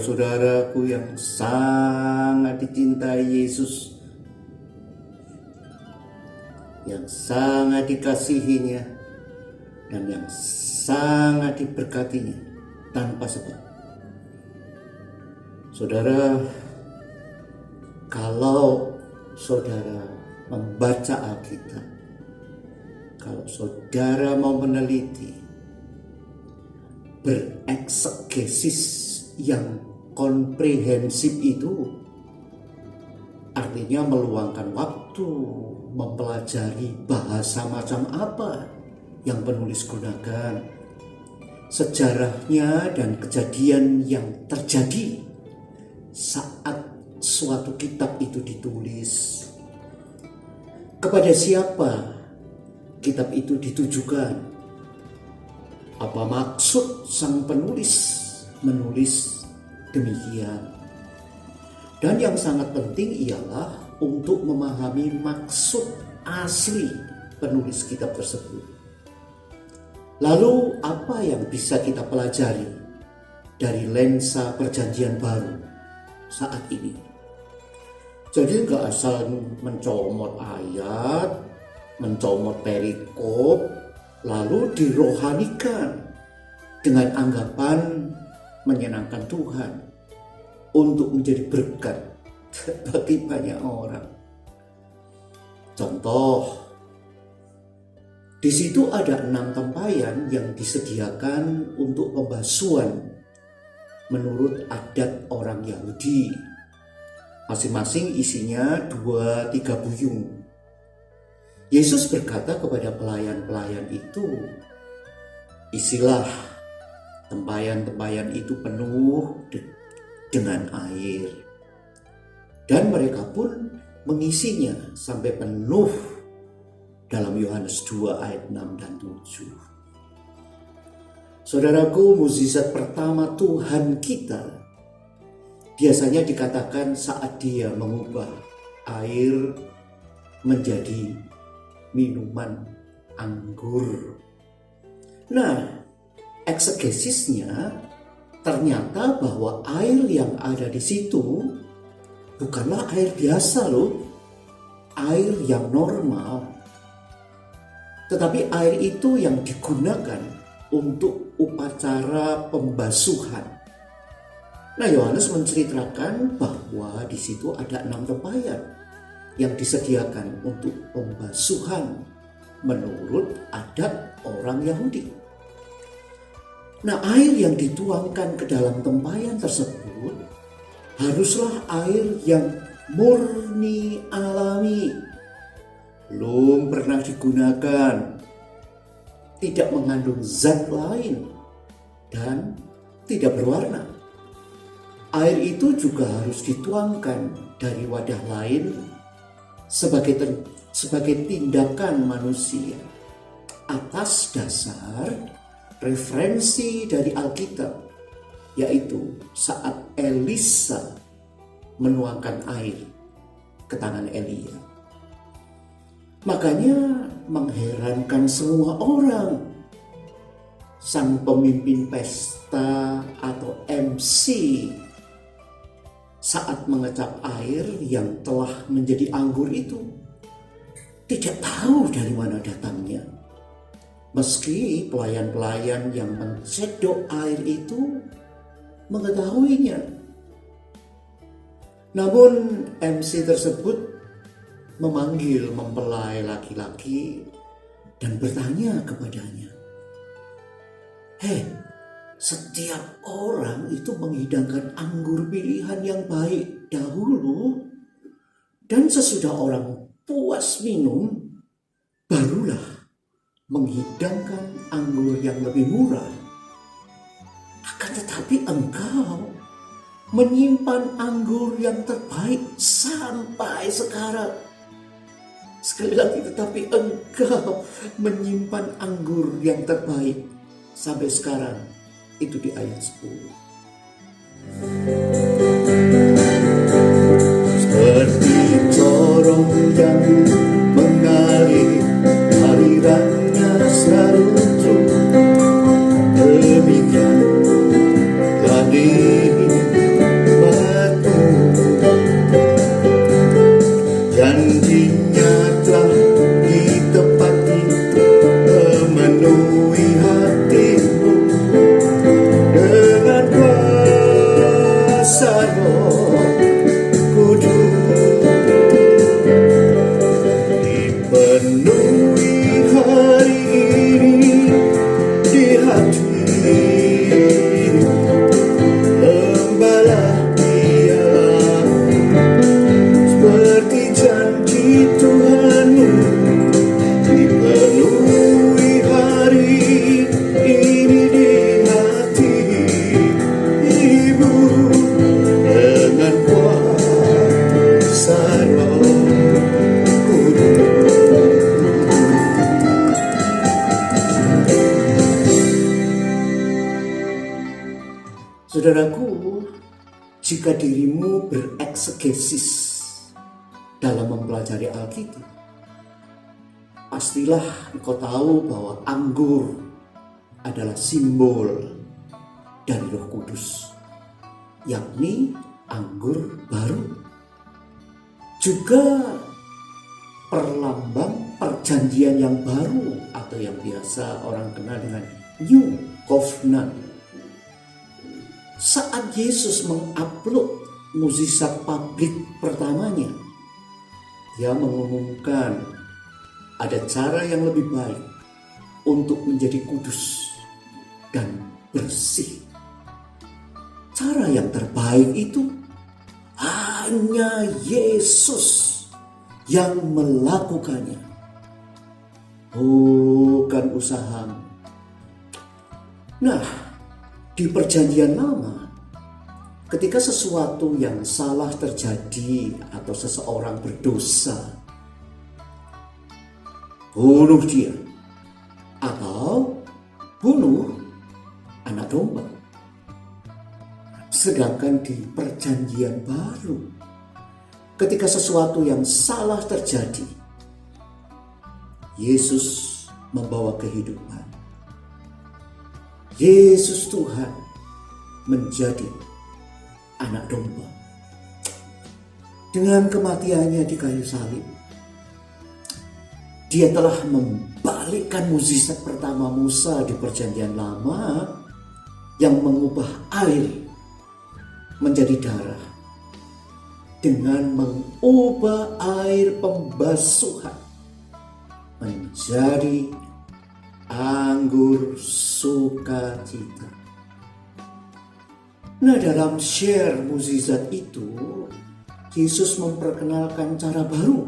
saudara-saudaraku yang sangat dicintai Yesus, yang sangat dikasihinya, dan yang sangat diberkatinya tanpa sebab. Saudara, kalau saudara membaca Alkitab, kalau saudara mau meneliti, bereksegesis yang komprehensif itu artinya meluangkan waktu mempelajari bahasa macam apa yang penulis gunakan, sejarahnya dan kejadian yang terjadi saat suatu kitab itu ditulis. Kepada siapa kitab itu ditujukan? Apa maksud sang penulis menulis demikian? Dan yang sangat penting ialah untuk memahami maksud asli penulis kitab tersebut. Lalu apa yang bisa kita pelajari dari lensa perjanjian baru saat ini? Jadi nggak asal mencomot ayat, mencomot perikop, lalu dirohanikan dengan anggapan menyenangkan Tuhan untuk menjadi berkat bagi banyak orang. Contoh, di situ ada 6 tempayan yang disediakan untuk pembasuhan menurut adat orang Yahudi. Masing-masing isinya 2-3 buyung. Yesus berkata kepada pelayan-pelayan itu, isilah tempayan-tempayan itu penuh dengan air. Dan mereka pun mengisinya sampai penuh dalam Yohanes 2 ayat 6 dan 7. Saudaraku, mukjizat pertama Tuhan kita biasanya dikatakan saat Dia mengubah air menjadi minuman anggur. Nah, eksegesisnya ternyata bahwa air yang ada di situ bukanlah air biasa loh, air yang normal. Tetapi air itu yang digunakan untuk upacara pembasuhan. Nah, Yohanes menceritakan bahwa di situ ada 6 tempayan yang disediakan untuk pembasuhan menurut adat orang Yahudi. Nah, air yang dituangkan ke dalam tempayan tersebut haruslah air yang murni alami, belum pernah digunakan, tidak mengandung zat lain, dan tidak berwarna. Air itu juga harus dituangkan dari wadah lain sebagai tindakan manusia atas dasar referensi dari Alkitab, yaitu saat Elisa menuangkan air ke tangan Elia. Makanya mengherankan semua orang, sang pemimpin pesta atau MC saat mengecap air yang telah menjadi anggur itu tidak tahu dari mana datangnya. Meski pelayan-pelayan yang mencedok air itu mengetahuinya. Namun MC tersebut memanggil mempelai laki-laki dan bertanya kepadanya, setiap orang itu menghidangkan anggur pilihan yang baik dahulu, dan sesudah orang puas minum, barulah menghidangkan anggur yang lebih murah. Akan tetapi engkau menyimpan anggur yang terbaik sampai sekarang. Sekali lagi, tetapi engkau menyimpan anggur yang terbaik sampai sekarang. Itu di ayat 10. Seperti corong yang mengalir, alirannya selalu demikian langit Roh Kudus, dipenuhi hari ini di hati, lembalah dialah seperti janji Tuhanmu, dipenuhi hari ini di hati Ibu dengan kuasa Roh Kudus. Saudaraku, jika dirimu bereksegesis dalam mempelajari Alkitab, pastilah engkau tahu bahwa anggur adalah simbol dari Roh Kudus, yakni anggur baru. Juga perlambang perjanjian yang baru atau yang biasa orang kenal dengan New Covenant. Saat Yesus mengupload mukjizat publik pertamanya, Dia mengumumkan ada cara yang lebih baik untuk menjadi kudus dan bersih. Cara yang terbaik itu hanya Yesus yang melakukannya, bukan usahamu. Nah, di Perjanjian Lama, ketika sesuatu yang salah terjadi atau seseorang berdosa, bunuh dia atau bunuh anak domba. Sedangkan di Perjanjian Baru, ketika sesuatu yang salah terjadi, Yesus membawa kehidupan. Yesus Tuhan menjadi anak domba. Dengan kematiannya di kayu salib, Dia telah membalikkan mukjizat pertama Musa di Perjanjian Lama yang mengubah air menjadi darah dengan mengubah air pembasuhan menjadi anggur sukacita. Nah, dalam share mukjizat itu, Yesus memperkenalkan cara baru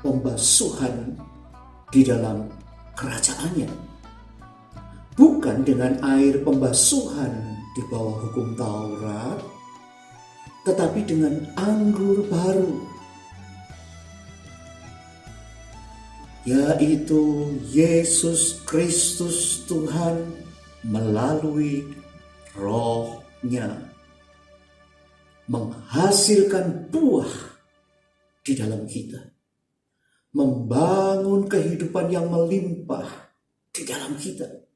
pembasuhan di dalam kerajaannya. Bukan dengan air pembasuhan di bawah hukum Taurat, tetapi dengan anggur baru, yaitu Yesus Kristus Tuhan melalui Roh-Nya menghasilkan buah di dalam kita, membangun kehidupan yang melimpah di dalam kita,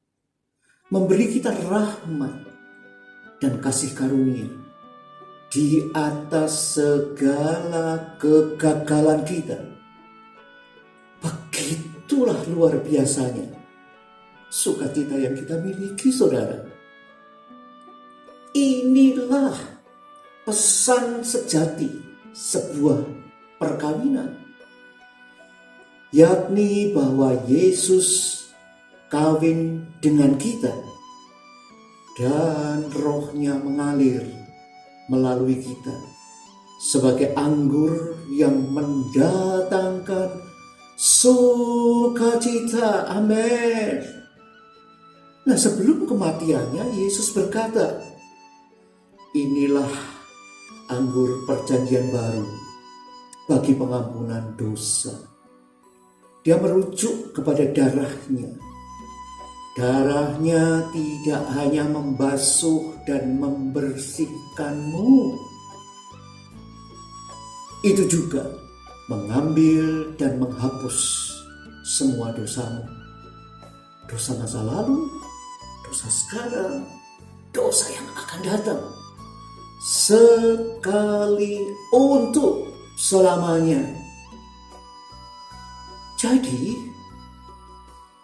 memberi kita rahmat dan kasih karunia di atas segala kegagalan kita. Begitulah luar biasanya sukacita yang kita miliki, saudara. Inilah pesan sejati sebuah perkawinan, yakni bahwa Yesus kawin dengan kita dan Roh-Nya mengalir melalui kita sebagai anggur yang mendatangkan sukacita. Amin. Nah, sebelum kematiannya Yesus berkata, inilah anggur perjanjian baru bagi pengampunan dosa. Dia merujuk kepada darahnya. Darahnya tidak hanya membasuh dan membersihkanmu, itu juga mengambil dan menghapus semua dosamu. Dosa masa lalu, dosa sekarang, dosa yang akan datang. Sekali untuk selamanya. Jadi,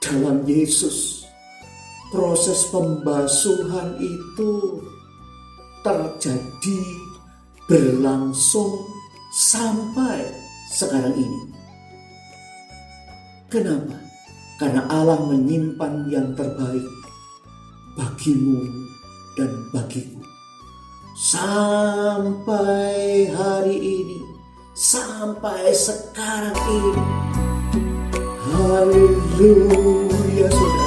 dalam Yesus, proses pembasuhan itu terjadi, berlangsung sampai sekarang ini. Kenapa? Karena Allah menyimpan yang terbaik bagimu dan bagiku. Sampai hari ini, sampai sekarang ini. Haleluya, saudara.